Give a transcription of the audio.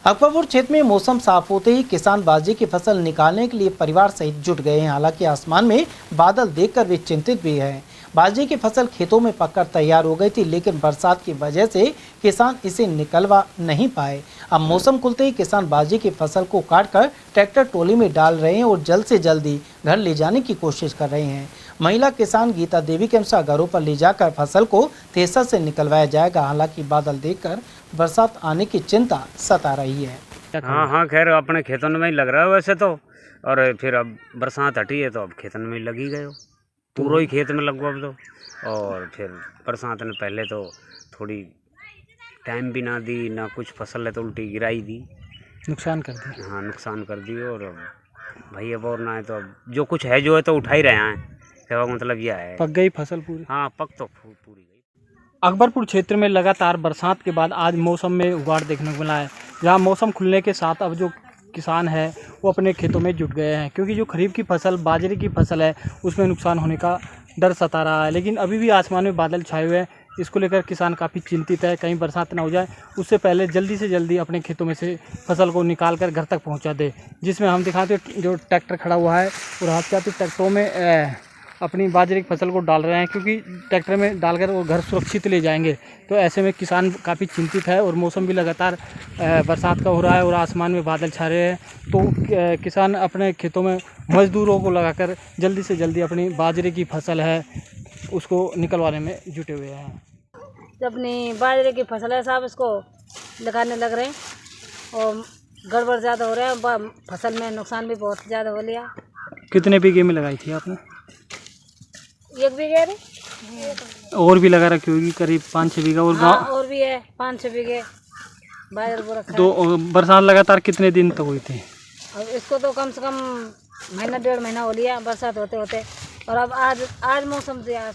अकबरपुर क्षेत्र में मौसम साफ होते ही किसान बाजरे की फसल निकालने के लिए परिवार सहित जुट गए हैं। हालांकि आसमान में बादल देखकर वे चिंतित भी हैं। बाजरे की फसल खेतों में पककर तैयार हो गई थी, लेकिन बरसात की वजह से किसान इसे निकलवा नहीं पाए। अब मौसम खुलते ही किसान बाजरे की फसल को काटकर ट्रैक्टर ट्रॉली में डाल रहे हैं और जल्द से जल्द ही घर ले जाने की कोशिश कर रहे हैं। महिला किसान गीता देवी के अनुसार घरों पर ले जाकर फसल को थ्रेसर से निकलवाया जाएगा। हालांकि बादल देखकर बरसात आने की चिंता सता रही है। हाँ, खैर अपने खेतों में ही लग रहा है वैसे तो। और फिर अब बरसात हटी है तो अब खेतों में ही लगी गए हो, पूरा ही खेत में लगो अब तो। और फिर बरसात ने पहले तो थोड़ी टाइम भी ना दी, ना कुछ फसल है तो उल्टी गिराई दी, नुकसान कर दिया। हाँ नुकसान कर दी। और अब भाई अब और ना है तो अब जो कुछ है जो है तो उठा ही रहे हैं। कहने का मतलब यह है पक गई फसल पूरी। हाँ, पक तो पूरी गई। अकबरपुर क्षेत्र में लगातार बरसात के बाद आज मौसम में उगाड़ देखने को मिला है। जहां मौसम खुलने के साथ अब जो किसान है वो अपने खेतों में जुट गए हैं, क्योंकि जो खरीफ की फसल बाजरे की फसल है उसमें नुकसान होने का डर सता रहा है। लेकिन अभी भी आसमान में बादल छाए हुए हैं, इसको लेकर किसान काफ़ी चिंतित है, कहीं बरसात ना हो जाए उससे पहले जल्दी से जल्दी अपने खेतों में से फसल को निकाल कर घर तक पहुंचा दे। जिसमें हम दिखाते जो ट्रैक्टर खड़ा हुआ है और हाथ के ट्रैक्टरों में अपनी बाजरे की फसल को डाल रहे हैं, क्योंकि ट्रैक्टर में डालकर वो घर सुरक्षित ले जाएंगे। तो ऐसे में किसान काफ़ी चिंतित है और मौसम भी लगातार बरसात का हो रहा है और आसमान में बादल छा रहे हैं। तो किसान अपने खेतों में मजदूरों को लगाकर जल्दी से जल्दी अपनी बाजरे की फसल है उसको निकलवाने में जुटे हुए हैं। जब अपनी बाजरे की फसल है साहब इसको लगाने लग रहे हैं और गड़बड़ ज़्यादा हो रहा है, फसल में नुकसान भी बहुत ज़्यादा हो लिया। कितने बीघे में लगाई थी आपने? 1 बीघे रे और भी लगा रखी होगी करीब 5-6 बीघा और हाँ, और भी है 5-6 बीघे बाजरे को रखा है। तो बरसात लगातार कितने दिन तक हुई थी? अब इसको तो कम से कम महीना 1.5 महीना हो लिया बरसात होते होते। और अब आज मौसम से आया